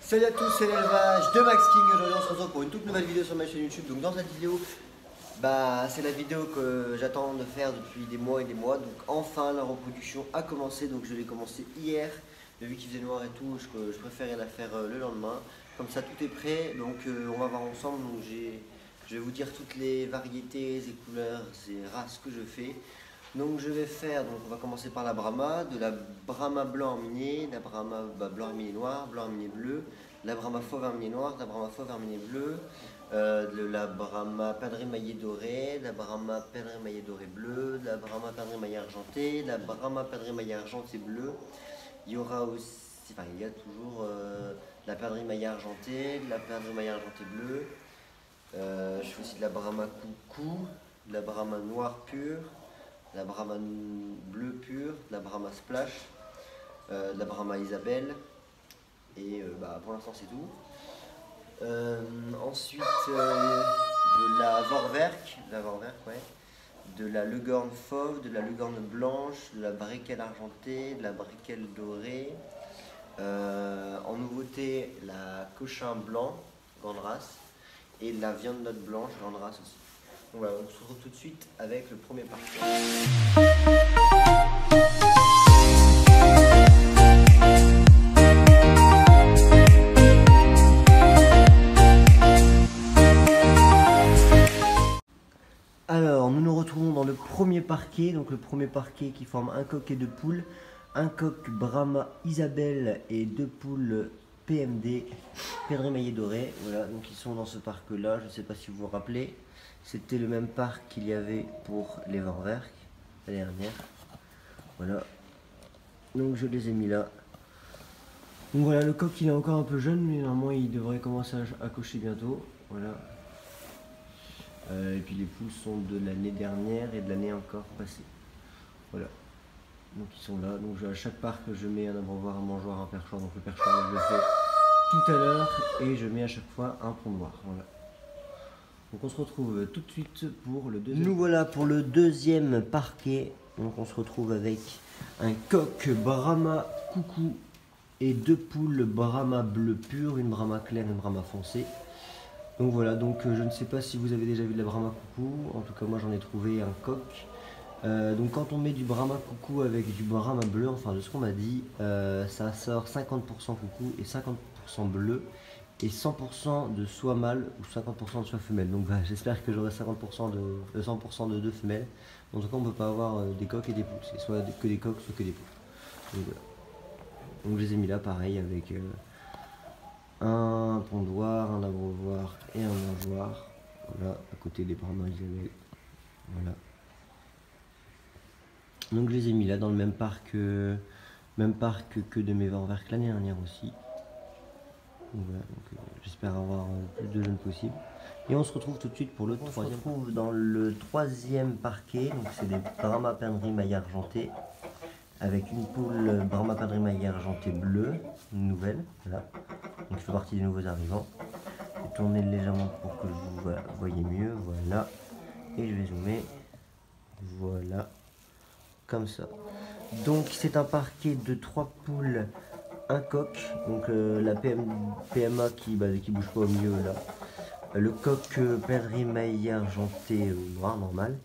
Salut à tous, c'est l'élevage de Max King. Aujourd'hui on se retrouve pour une toute nouvelle vidéo sur ma chaîne YouTube. Donc dans cette vidéo, c'est la vidéo que j'attends de faire depuis des mois et des mois. Donc enfin la reproduction a commencé, donc je l'ai commencé hier. Mais vu qu'il faisait noir et tout, je préférais la faire le lendemain. Comme ça tout est prêt, donc on va voir ensemble. Donc je vais vous dire toutes les variétés et couleurs et races que je fais. Donc je vais faire, donc on va commencer par la Brahma, de la Brahma blanc minier, de la Brahma blanc minier noir, blanc minier bleu, de la Brahma fauve minier noir, de la Brahma fauve minier bleu, de la Brahma perdrix maillé doré, de la Brahma perdrix maillé doré bleu, de la Brahma perdrix maillé argenté, de la Brahma perdrix maillé argenté bleu. Il y aura aussi, enfin il y a toujours de la perdrix maillé argenté, de la perdrix maillé argenté bleu. Je fais aussi de la Brahma coucou, de la Brahma noir pur, la Brahma bleu pur, la Brahma splash, la Brahma Isabelle, et pour l'instant c'est tout. Ensuite de la Vorwerk, ouais, de la Leghorn fauve, de la Leghorn blanche, de la Briquelle argentée, de la Briquelle dorée. En nouveauté, la Cochin blanc, grande race, et de la Viande note blanche, grande race aussi. Donc voilà, on se retrouve tout de suite avec le premier parti. Alors, nous nous retrouvons dans le premier parquet, donc le premier parquet qui forme un coq et deux poules, un coq Brahma Isabelle et deux poules PMD, perdrix maillé doré. Voilà, donc ils sont dans ce parc-là. Je ne sais pas si vous vous rappelez, c'était le même parc qu'il y avait pour les Vorwerk l'année dernière. Voilà, donc je les ai mis là. Donc voilà, le coq il est encore un peu jeune, mais normalement il devrait commencer à cocher bientôt. Voilà. Et puis les poules sont de l'année dernière et de l'année encore passée. Voilà. Donc ils sont là. Donc à chaque parc je mets un abreuvoir, un mangeoire, un perchoir. Donc le perchoir je le fais tout à l'heure et je mets à chaque fois un pondoir. Voilà. Donc on se retrouve tout de suite pour le deuxième. Nous voilà pour le deuxième parquet. Donc on se retrouve avec un coq Brahma coucou et deux poules Brahma bleu pur, une Brahma claire et une Brahma foncée. Donc voilà, donc je ne sais pas si vous avez déjà vu de la Brahma coucou, en tout cas moi j'en ai trouvé un coq. Donc quand on met du Brahma coucou avec du Brahma bleu, enfin de ce qu'on m'a dit, ça sort 50% coucou et 50% bleu et 100% de soie mâle ou 50% de soie femelle. Donc j'espère que j'aurai 100% de deux femelles. En tout cas on ne peut pas avoir des coqs et des poules, c'est soit que des coqs soit que des poules. Donc voilà. Donc je les ai mis là pareil avec un pondoir, un abreuvoir et un mangeoir. Voilà, à côté des Brahma Isabelle. Voilà. Donc je les ai mis là dans le même parc que de mes Vorwerk l'année dernière aussi. Voilà, j'espère avoir le plus de jeunes possible. Et on se retrouve tout de suite pour le troisième. On se retrouve dans le troisième parquet. Donc c'est des Brahma perdrix maillé argenté avec une poule Brahma perdrix maillé argenté bleu, une nouvelle. Voilà. Donc il fait partie des nouveaux arrivants. Je vais tourner légèrement pour que vous voyez mieux. Voilà. Et je vais zoomer. Voilà. Comme ça. Donc c'est un parquet de 3 poules, un coq. Donc la PMA qui bouge pas au milieu là. Le coq perdrix maillé argenté noir normal.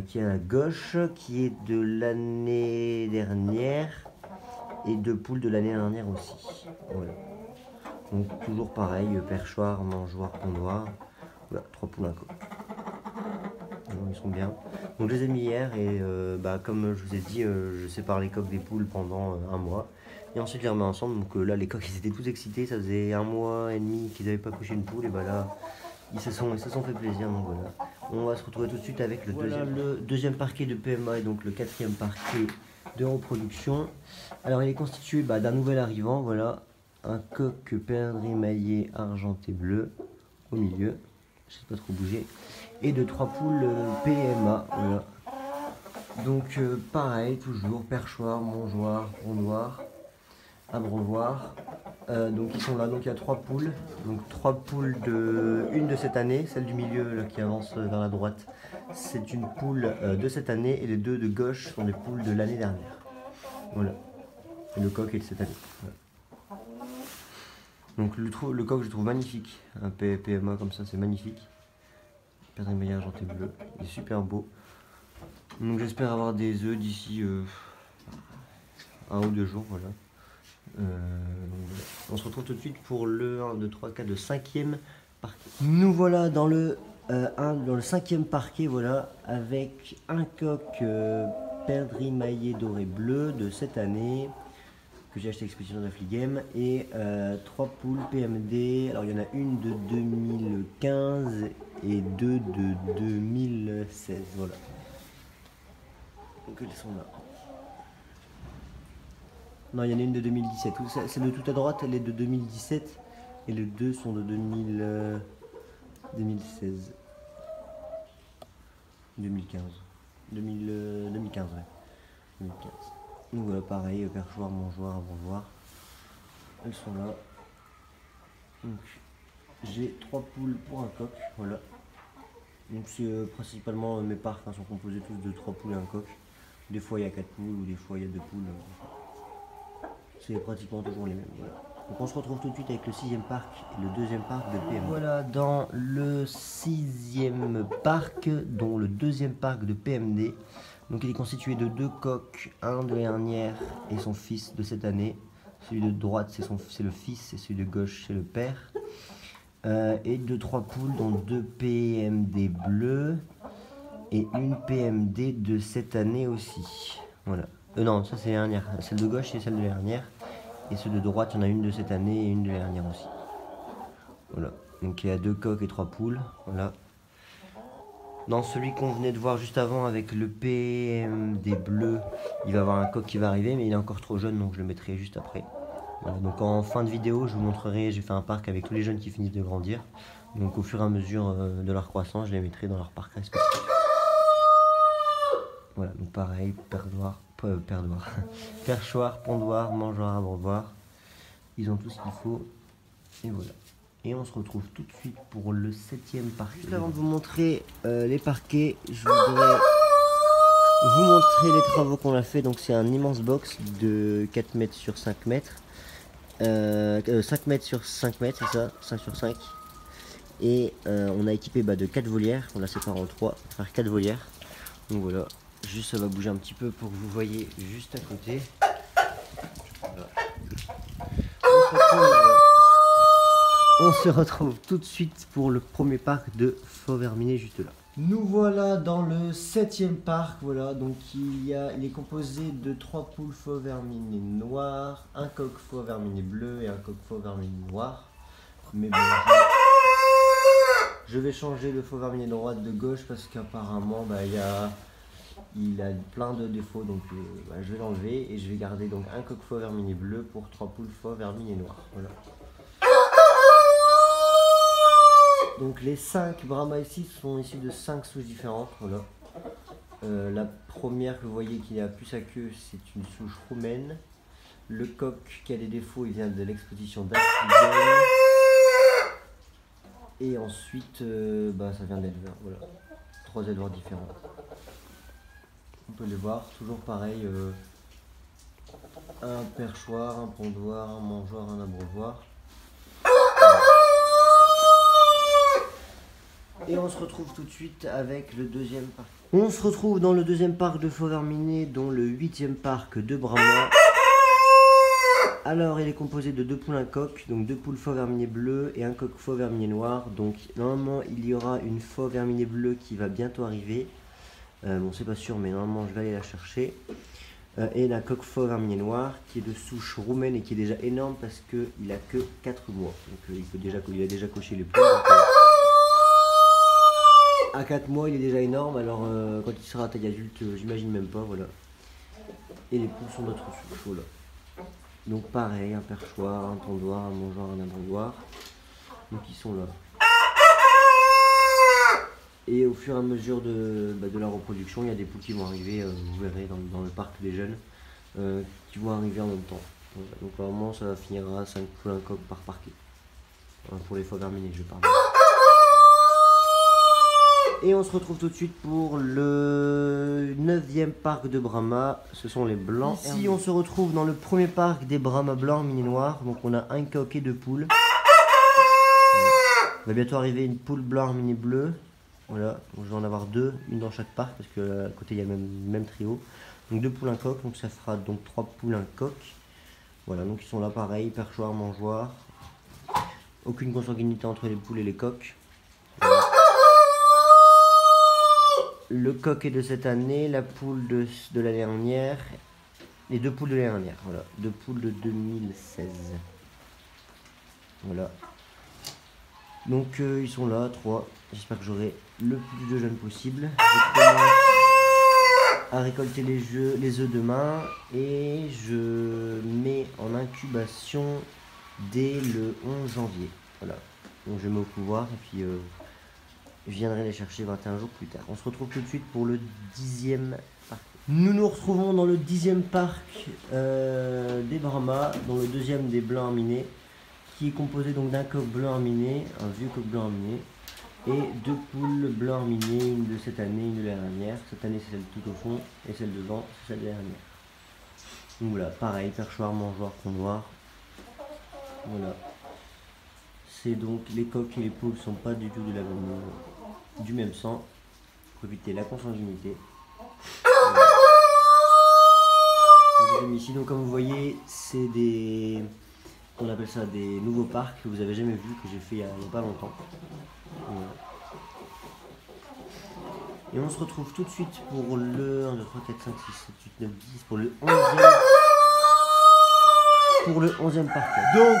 Qui est à la gauche, qui est de l'année dernière. Et deux poules de l'année dernière aussi. Voilà. Donc toujours pareil, perchoir, mangeoire, pondoir. Voilà, 3 poules, un coq. Donc, ils sont bien. Donc je les ai mis hier et comme je vous ai dit, je sépare les coqs des poules pendant un mois. Et ensuite je les remets ensemble. Donc là les coqs ils étaient tous excités, ça faisait un mois et demi qu'ils n'avaient pas couché une poule. Et là ils se sont fait plaisir. Donc voilà. On va se retrouver tout de suite avec le deuxième parquet de PMA et donc le quatrième parquet de reproduction. Alors il est constitué d'un nouvel arrivant, voilà, un coq perdrix maillé argenté bleu au milieu, je sais pas trop bouger, et de 3 poules PMA, voilà. Donc pareil, toujours perchoir, mangeoire, pondoir, abreuvoir. Donc ils sont là, donc il y a 3 poules, donc 3 poules une de cette année, celle du milieu là, qui avance vers la droite, c'est une poule de cette année, et les deux de gauche sont des poules de l'année dernière. Voilà. Et le coq est de cette année. Voilà. Donc le coq je le trouve magnifique, un PMA comme ça c'est magnifique. Perdrix maillard argenté bleu, il est super beau. Donc j'espère avoir des œufs d'ici 1 ou 2 jours, voilà. Voilà. On se retrouve tout de suite pour le 1, 2, 3, 4, le 5e parquet. Nous voilà dans le 5e parquet, voilà, avec un coq perdrix maillé doré bleu de cette année que j'ai acheté Expédition de Fligem et 3 poules PMD. Alors il y en a une de 2015 et 2 de 2016, voilà. Donc elles sont là. Non, il y en a une de 2017. C'est de tout à droite, elle est de 2017 et les deux sont de 2016. 2015. 2015, ouais. 2015. Donc voilà, pareil, perchoir, mangeoire, abreuvoir. Elles sont là. Donc, j'ai 3 poules pour un coq, voilà. Donc c'est principalement mes parcs sont composés tous de 3 poules et un coq. Des fois il y a 4 poules ou des fois il y a 2 poules. C'est pratiquement toujours les mêmes. Voilà. Donc on se retrouve tout de suite avec le 6e parc et le 2e parc de PMD. Voilà dans le 6e parc, dont le 2e parc de PMD. Donc il est constitué de 2 coqs, un de dernière et son fils de cette année. Celui de droite c'est le fils et celui de gauche c'est le père. Et de 3 poules dont 2 PMD bleus et une PMD de cette année aussi. Voilà. Non, ça c'est la dernière. Celle de gauche c'est celle de la dernière. Et celle de droite, il y en a une de cette année et une de la dernière aussi. Voilà. Donc il y a 2 coqs et 3 poules. Voilà. Dans celui qu'on venait de voir juste avant avec le PMD bleu, il va y avoir un coq qui va arriver, mais il est encore trop jeune, donc je le mettrai juste après. Voilà. Donc en fin de vidéo, je vous montrerai, j'ai fait un parc avec tous les jeunes qui finissent de grandir. Donc au fur et à mesure de leur croissance, je les mettrai dans leur parc respectif. Voilà, donc pareil, perchoir, pondoir, mangeoire, abreuvoir. Ils ont tout ce qu'il faut. Et voilà. Et on se retrouve tout de suite pour le 7e parquet. Juste avant de vous montrer les parquets, je voudrais vous montrer les travaux qu'on a fait. Donc c'est un immense box de 4 mètres sur 5 mètres. 5 mètres sur 5 mètres, c'est ça, 5 sur 5. Et on a équipé de 4 volières. On l'a séparé en 3 pour faire 4 volières. Donc voilà. Juste ça va bouger un petit peu pour que vous voyez juste à côté. Voilà. On se retrouve tout de suite pour le premier parc de Faux Verminet juste là. Nous voilà dans le 7e parc, voilà, donc il est composé de 3 poules Faux Verminet noir, un coq Faux Verminet bleu et un coq Faux Verminet noir. Mais bon, je vais changer le Faux Verminet droite de gauche parce qu'apparemment il a plein de défauts, donc je vais l'enlever et je vais garder donc un coq Faux Verminet bleu pour 3 poules Faux Verminet noir. Voilà. Donc les 5 Brahma ici sont issus de 5 souches différentes. Voilà. La première que vous voyez qui a plus sa queue, c'est une souche roumaine. Le coq qui a des défauts, il vient de l'exposition d'Afrique. Et ensuite, ça vient d'éleveurs. Voilà. 3 éleveurs différents. On peut les voir, toujours pareil. Un perchoir, un pondoir, un mangeoire, un abreuvoir. Et on se retrouve tout de suite avec le 2e parc. On se retrouve dans le 2e parc de Faux Verminet, dont le 8e parc de Brahma. Alors il est composé de 2 poules, un coq, donc 2 poules Faux Verminet bleu et un coq Faux Verminet noir. Donc normalement il y aura une Faux Verminet bleu qui va bientôt arriver. Bon c'est pas sûr mais normalement je vais aller la chercher. Et la coq Faux Verminet noir qui est de souche roumaine et qui est déjà énorme parce qu'il a que 4 mois. Donc il a déjà coché les poules. À 4 mois il est déjà énorme, alors quand il sera à taille adulte j'imagine même pas, voilà. Et les poules sont d'autres souches, voilà. Donc pareil, un perchoir, un pondoir, un mangeoire, un abreuvoir. Donc ils sont là. Et au fur et à mesure de la reproduction, il y a des poules qui vont arriver, vous verrez dans le parc des jeunes, qui vont arriver en même temps. Voilà. Donc normalement ça finira à 5 poules, un coq par parquet. Voilà, pour les Faux Verminets je parle. Et on se retrouve tout de suite pour le 9e parc de Brahma. Ce sont les blancs. Ici, on se retrouve dans le premier parc des Brahma blancs mini noirs. Donc, on a un coq et 2 poules. Il va bientôt arriver une poule blanc mini bleu. Voilà, donc je vais en avoir 2, une dans chaque parc parce que à côté il y a le même trio. Donc 2 poules, un coq, donc ça fera donc 3 poules, un coq. Voilà, donc ils sont là pareil, perchoir, mangeoire. Aucune consanguinité entre les poules et les coqs. Voilà. Le coq est de cette année, la poule de l'année dernière, les 2 poules de l'année dernière. Voilà, 2 poules de 2016. Voilà. Donc ils sont là, 3. J'espère que j'aurai le plus de jeunes possible. Je commence à récolter les œufs demain et je mets en incubation dès le 11 janvier. Voilà. Donc je mets au couloir et puis je viendrai les chercher 21 jours plus tard. On se retrouve tout de suite pour le 10e parc. Nous nous retrouvons dans le 10e parc des Brahma, dans le 2e des blancs aminés, qui est composé donc d'un coq blanc aminé, un vieux coq blanc aminé, et 2 poules blanc aminées, une de cette année, une de l'année dernière. Cette année c'est celle tout au fond, et celle devant c'est celle de l'année dernière. Donc voilà, pareil, perchoir, mangeoire, pondoir. Voilà. C'est donc les coqs et les poules sont pas du tout du même sang, pour éviter la consanguinité. Voilà. Donc, ici, donc comme vous voyez, c'est des... On appelle ça des nouveaux parcs que vous avez jamais vus, que j'ai fait il n'y a pas longtemps. Voilà. Et on se retrouve tout de suite pour le 1, 2, 3, 4, 5, 6, 7, 8, 9, 10, pour le 11e parc. Donc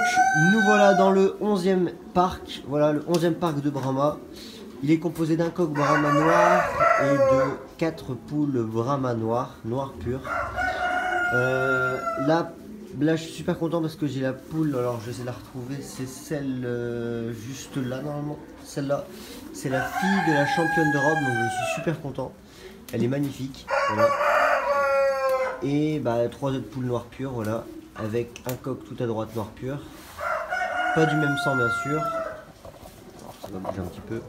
nous voilà dans le 11e parc. Voilà le 11e parc de Brahma. Il est composé d'un coq Brahma noir et de 4 poules Brahma noir pur. Là je suis super content parce que j'ai la poule, alors je vais essayer de la retrouver, c'est celle juste là normalement, celle-là, c'est la fille de la championne d'Europe, donc je suis super content, elle est magnifique, voilà. Et 3 autres poules noires pures, voilà, avec un coq tout à droite noir pur, pas du même sang bien sûr, alors, ça va bouger un petit peu,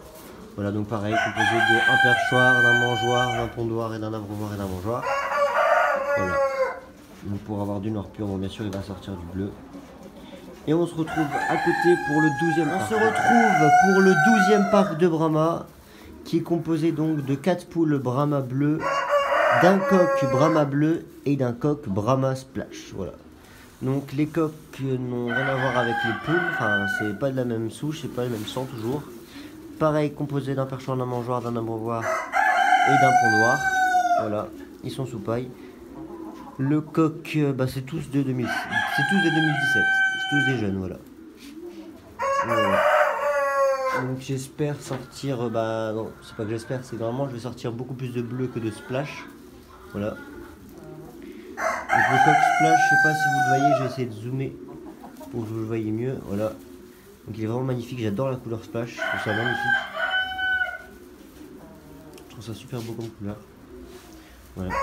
voilà donc pareil, composé d'un perchoir, d'un mangeoire, d'un pondoir et d'un abreuvoir et d'un mangeoire, voilà. Donc pour avoir du noir pur, bon, bien sûr il va sortir du bleu. Et on se retrouve à côté pour le 12e parc. On se retrouve pour le 12e parc de Brahma, qui est composé donc de 4 poules Brahma bleu, d'un coq Brahma bleu et d'un coq Brahma splash. Voilà. Donc les coqs n'ont rien à voir avec les poules, enfin c'est pas de la même souche, c'est pas le même sang toujours. Pareil, composé d'un perchoir, d'un mangeoire, d'un abreuvoir et d'un pondoir. Voilà, ils sont sous paille. Le coq, c'est tous de 2017, c'est tous des jeunes, voilà. Voilà. Donc j'espère sortir, non, c'est pas que j'espère, c'est vraiment je vais sortir beaucoup plus de bleu que de splash. Voilà. Donc le coq splash, je sais pas si vous le voyez, je vais essayer de zoomer pour que vous le voyez mieux, voilà. Donc il est vraiment magnifique, j'adore la couleur splash, je trouve ça magnifique. Je trouve ça super beau comme couleur. Voilà.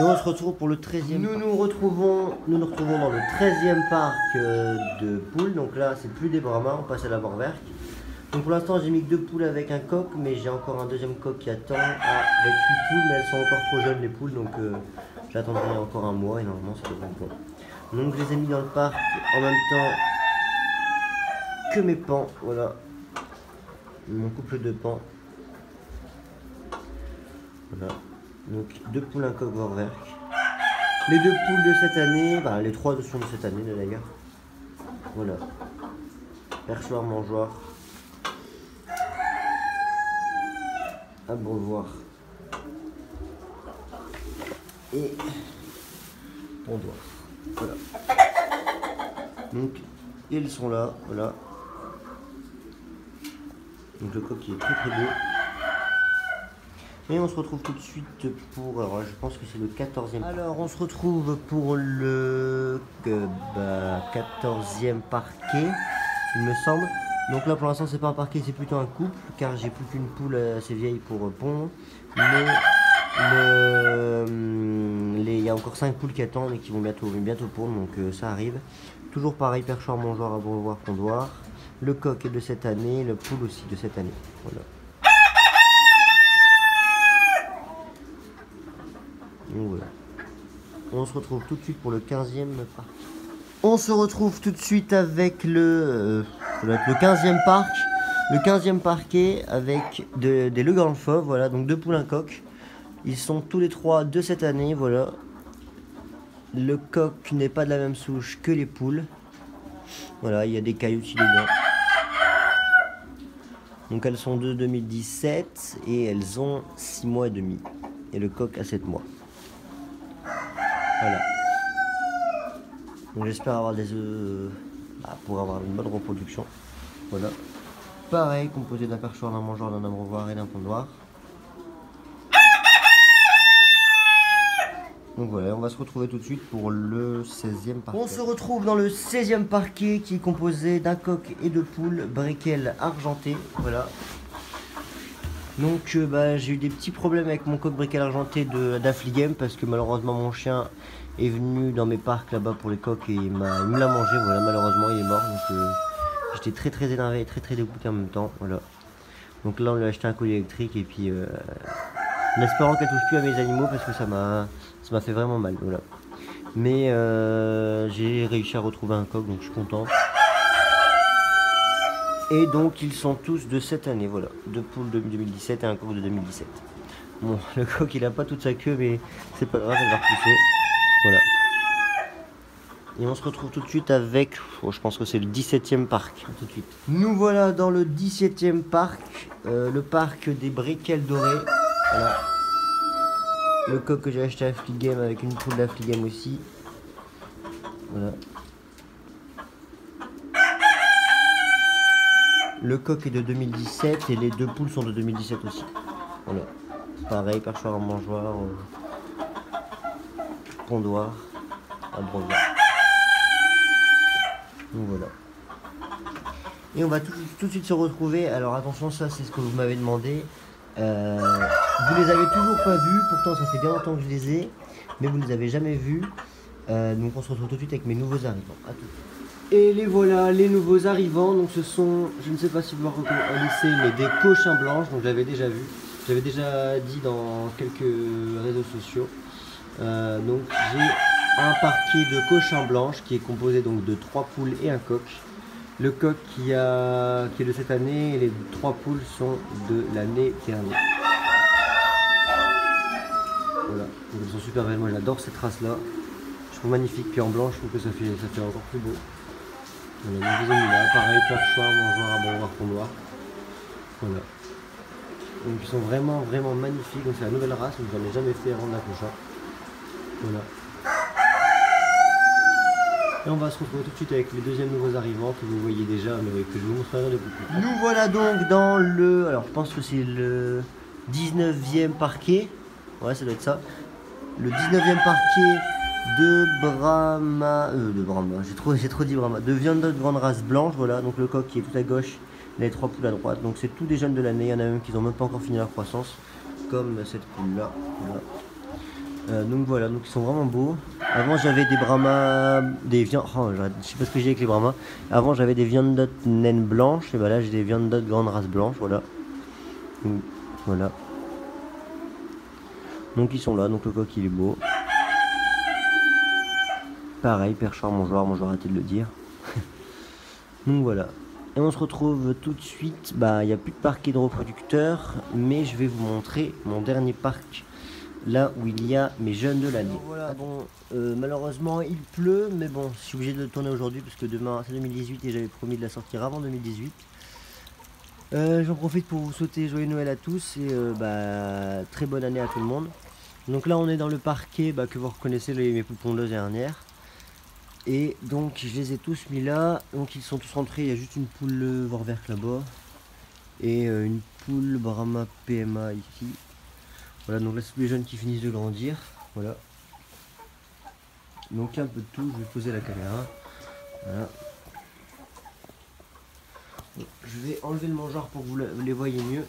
Et on se retrouve pour le 13e. Nous nous retrouvons dans le 13e parc de poules. Donc là, c'est plus des Brahma, on passe à la Vorwerk. Donc pour l'instant, j'ai mis que 2 poules avec un coq, mais j'ai encore un deuxième coq qui attend avec 8 poules, mais elles sont encore trop jeunes les poules, donc j'attendrai encore un mois et normalement ça devrait être bon. Donc je les ai mis dans le parc en même temps que mes pans, voilà. Mon couple de pans. Voilà. Donc 2 poules, un coq Vorwerk. Les 2 poules de cette année, les 3 sont de cette année d'ailleurs. Voilà. Perchoir, mangeoire. Abreuvoir. Et pondoir. Voilà. Donc ils sont là, voilà. Donc le coq qui est très très beau. Et on se retrouve tout de suite pour, alors je pense que c'est le 14e. Alors on se retrouve pour le 14e parquet, il me semble. Donc là pour l'instant c'est pas un parquet, c'est plutôt un couple, car j'ai plus qu'une poule assez vieille pour pondre. Mais il y a encore 5 poules qui attendent et qui vont bientôt pondre, donc ça arrive. Toujours pareil, perchoir, mangeoire, abreuvoir, pondoir. Le coq est de cette année, le poule aussi de cette année. Voilà. Donc voilà. On se retrouve tout de suite pour le 15e parc. On se retrouve tout de suite avec le 15e parc. Le 15e parquet avec des Legrand Fauves, voilà, donc 2 poules, un coq. Ils sont tous les 3 de cette année, voilà. Le coq n'est pas de la même souche que les poules. Voilà, il y a des cailloux aussi dedans. Donc elles sont de 2017 et elles ont 6 mois et demi. Et le coq a 7 mois. Voilà. Donc j'espère avoir des œufs pour avoir une bonne reproduction. Voilà. Pareil, composé d'un perchoir, d'un mangeoire, d'un abreuvoir et d'un pondoir. Donc voilà, on va se retrouver tout de suite pour le 16e parquet. On se retrouve dans le 16e parquet qui est composé d'un coq et de poules, Breckel argenté. Voilà. Donc j'ai eu des petits problèmes avec mon coq Breckel argenté d'Affligem parce que malheureusement mon chien est venu dans mes parcs là-bas pour les coqs et il me l'a mangé. Voilà, malheureusement il est mort. Donc j'étais très énervé et très dégoûté en même temps. Voilà. Donc là on lui a acheté un collier électrique et puis en espérant qu'elle touche plus à mes animaux parce que ça m'a fait vraiment mal. Voilà. Mais j'ai réussi à retrouver un coq donc je suis content. Et donc ils sont tous de cette année, voilà. 2 poules de 2017 et un coq de 2017. Bon, le coq il a pas toute sa queue mais c'est pas grave, elle va repousser. Voilà. Et on se retrouve tout de suite avec, je pense que c'est le 17e parc. Tout de suite. Nous voilà dans le 17e parc, le parc des Breckel dorés. Voilà. Le coq que j'ai acheté à Affligem avec une poule d'Affligem aussi. Voilà. Le coq est de 2017 et les 2 poules sont de 2017 aussi. Voilà. Pareil, perchoir en mangeoire, pondoir, abreuvoir. Donc voilà. Et on va tout de suite se retrouver. Alors attention, ça c'est ce que vous m'avez demandé. Vous les avez toujours pas vus, pourtant ça fait bien longtemps que je les ai, mais vous ne les avez jamais vus. Donc on se retrouve tout de suite avec mes nouveaux arrivants. À tout de suite. Et les voilà, les nouveaux arrivants. Donc ce sont, je ne sais pas si vous reconnaissez, mais des cochins blanches. Donc je l'avais déjà vu. J'avais déjà dit dans quelques réseaux sociaux. Donc j'ai un parquet de cochins blanches qui est composé donc de 3 poules et un coq. Le coq qui est de cette année et les 3 poules sont de l'année dernière. Voilà, donc elles sont super belles. Moi j'adore cette race là. Je trouve magnifique. Puis en blanc je trouve que ça fait encore plus beau. Voilà, donc ils ont mis là, pareil, perchoir, mangeoire, abreuvoir, pondoir. Voilà. Donc ils sont vraiment magnifiques. Donc c'est la nouvelle race, donc j'en ai jamais fait rendre la cochon. Voilà. Et on va se retrouver tout de suite avec les deuxièmes nouveaux arrivants que vous voyez déjà, mais que je vous montrerai de beaucoup. Nous voilà donc dans le, alors je pense que c'est le 19e parquet. Ouais, ça doit être ça. Le 19e parquet de Brahma, j'ai trop dit Brahma, de viande de grande race blanche, voilà, donc le coq qui est tout à gauche, les 3 poules à droite, donc c'est tous des jeunes de l'année, il y en a même qui n'ont même pas encore fini leur croissance, comme cette poule là, voilà. Donc voilà, donc ils sont vraiment beaux. Avant j'avais des Brahma, des viandes, je sais pas ce que j'ai avec les Brahma, avant j'avais des viandes naines blanches, et bah là j'ai des viandes de grande race blanche, voilà. Donc, voilà. Donc ils sont là, donc le coq il est beau. Pareil, perchoir, mangeoire, arrêtez de le dire. Donc voilà. Et on se retrouve tout de suite. Il n'y a plus de parquet de reproducteurs, mais je vais vous montrer mon dernier parc. Là où il y a mes jeunes de l'année. Voilà, bon, malheureusement il pleut, mais bon, je suis obligé de le tourner aujourd'hui parce que demain c'est 2018 et j'avais promis de la sortir avant 2018. J'en profite pour vous souhaiter joyeux Noël à tous et très bonne année à tout le monde. Donc là on est dans le parquet que vous reconnaissez, mes poupons de dernière. Et donc je les ai tous mis là, donc ils sont tous rentrés, il y a juste une poule Vorwerk là-bas. Et une poule Brahma PMA ici. Voilà, donc là c'est tous les jeunes qui finissent de grandir. Voilà. Donc un peu de tout, je vais poser la caméra. Voilà. Bon, je vais enlever le mangeoire pour que vous les voyez mieux.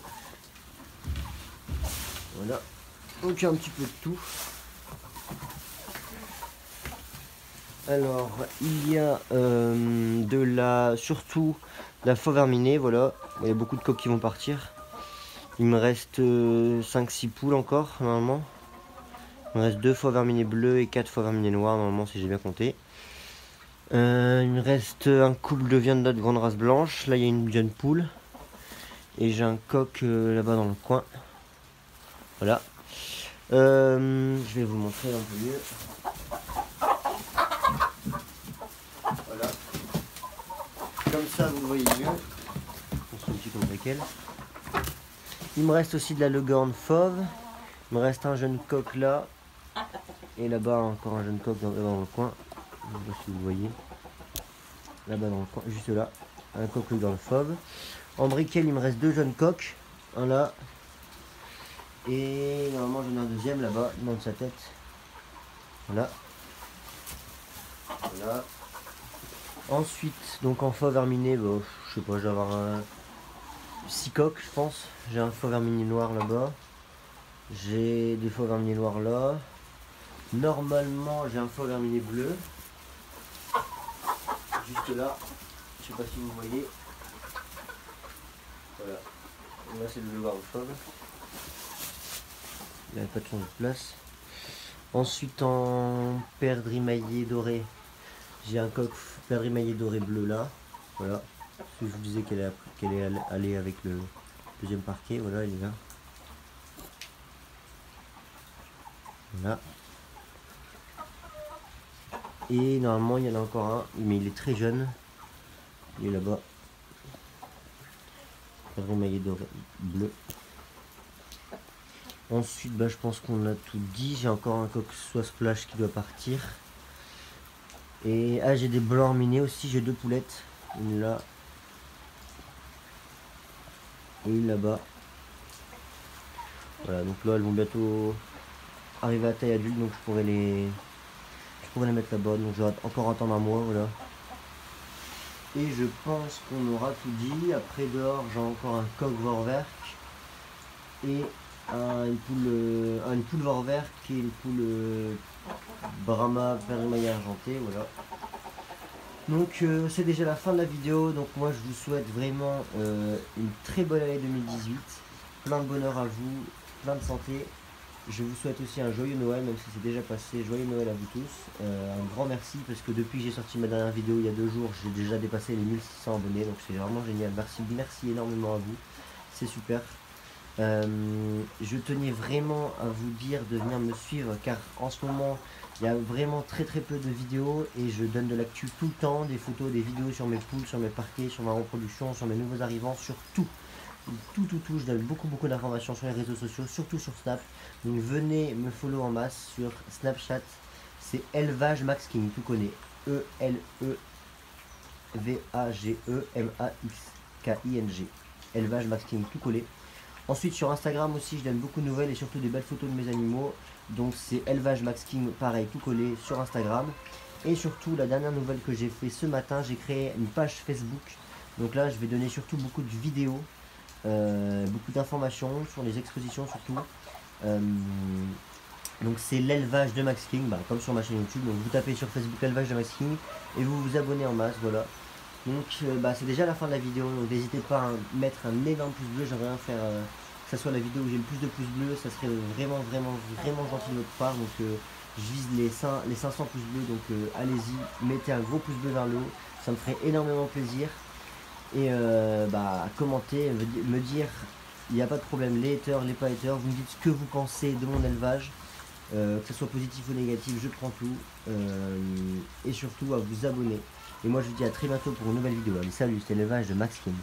Voilà. Donc un petit peu de tout. Alors, il y a surtout la faux verminée, voilà. Il y a beaucoup de coques qui vont partir. Il me reste 5-6 poules encore, normalement. Il me reste 2 faux verminés bleus et 4 faux verminés noirs, normalement, si j'ai bien compté. Il me reste un couple de viande de grande race blanche. Là, il y a une jeune poule. Et j'ai un coq là-bas dans le coin. Voilà. Je vais vous montrer un peu mieux. Voilà. Comme ça, vous voyez mieux. On se petit comme laquelle. Il me reste aussi de la Leghorn fauve. Il me reste un jeune coq là. Et là-bas, encore un jeune coq dans le coin. Je ne sais pas si vous voyez. Là-bas dans le coin, juste là. Un coq Leghorn fauve. En briquet, il me reste 2 jeunes coqs. Un là. Et normalement, j'en ai un deuxième là-bas, dans sa tête. Voilà. Voilà. Ensuite, donc en faux verminé, bah, je sais pas, je vais avoir 6 coques, je pense. J'ai un faux verminé noir là-bas. J'ai des faux verminés noirs là. Normalement, j'ai un faux verminé bleu. Juste là. Je sais pas si vous voyez. Voilà. Et là, c'est le Leghorn fauve. Il n'y a pas de chance de place. Ensuite, en perdrix maillé doré, j'ai un coq perdrix maillé doré bleu là. Voilà. Je vous disais qu'elle est allée avec le deuxième parquet. Voilà, il est là. Voilà. Et normalement, il y en a encore un, mais il est très jeune. Il est là-bas. Perdrix maillé doré bleu. Ensuite, bah, je pense qu'on a tout dit. J'ai encore un coq soit splash qui doit partir. Et j'ai des blancs minés aussi. J'ai 2 poulettes. Une là. Et une là-bas. Voilà, donc là, elles vont bientôt arriver à taille adulte. Donc je pourrais les mettre là-bas. Donc je vais encore attendre un mois. Voilà. Et je pense qu'on aura tout dit. Après, dehors, j'ai encore un coq Vorwerk. Et une poule Vorwerk et une poule Brahma perdrix argenté, voilà. Donc c'est déjà la fin de la vidéo, donc moi je vous souhaite vraiment une très bonne année 2018, plein de bonheur à vous, plein de santé. Je vous souhaite aussi un joyeux Noël, même si c'est déjà passé, joyeux Noël à vous tous. Un grand merci, parce que depuis que j'ai sorti ma dernière vidéo il y a 2 jours, j'ai déjà dépassé les 1600 abonnés, donc c'est vraiment génial. Merci énormément à vous, c'est super. Je tenais vraiment à vous dire de venir me suivre, car en ce moment il y a vraiment très peu de vidéos et je donne de l'actu tout le temps, des photos, des vidéos sur mes poules, sur mes parquets, sur ma reproduction, sur mes nouveaux arrivants, sur tout. Je donne beaucoup d'informations sur les réseaux sociaux, surtout sur Snap. Donc venez me follow en masse sur Snapchat, c'est Élevage Max King, tout connaît, ELEVAGEMAXKING, Élevage Max King, tout collé. Ensuite sur Instagram aussi je donne beaucoup de nouvelles et surtout des belles photos de mes animaux. Donc c'est Élevage Max King, pareil, tout collé sur Instagram. Et surtout la dernière nouvelle que j'ai fait ce matin, j'ai créé une page Facebook. Donc là je vais donner surtout beaucoup de vidéos, beaucoup d'informations sur les expositions surtout. Donc c'est l'élevage de Max King, comme sur ma chaîne YouTube. Donc vous tapez sur Facebook l'élevage de Max King et vous vous abonnez en masse, voilà. Donc c'est déjà la fin de la vidéo, donc n'hésitez pas à mettre un énorme pouce bleu, j'aimerais bien faire que ça soit la vidéo où j'ai le plus de pouces bleus, ça serait vraiment gentil de votre part, donc je vise les 500 pouces bleus, donc allez-y, mettez un gros pouce bleu vers le haut, ça me ferait énormément plaisir, et commentez, me dire, il n'y a pas de problème, les haters, les pas haters, vous me dites ce que vous pensez de mon élevage, que ce soit positif ou négatif, je prends tout, et surtout à vous abonner. Et moi je vous dis à très bientôt pour une nouvelle vidéo. Allez, salut, c'était l'élevage de Max King.